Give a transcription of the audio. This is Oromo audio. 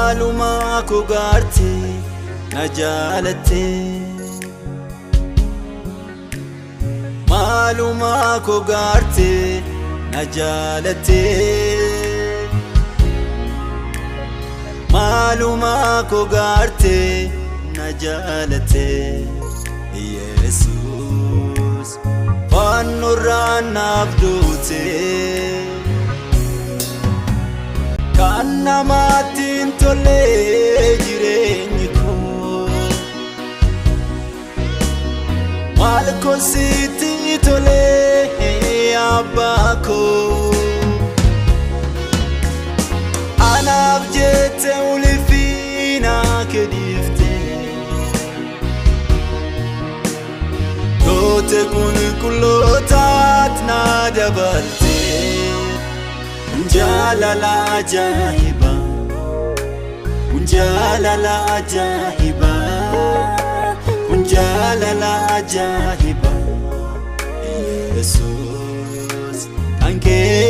Maaluma ko gaarte na jaalatte Maaluma ko gaarte na jaalatte Maaluma ko gaarte na jaalatte Jesus Fannoorraan naaf duute Kan namatti hin tolle jireenyi koo Maal ko sitti tole abbaa koo Anaaf jette ulfina kedifte Goote qulqullootaat na dabalte Jaalala ajaa'iba Jaalala ajaa'iba Jaalala ajaa'iba Yesuus kan kee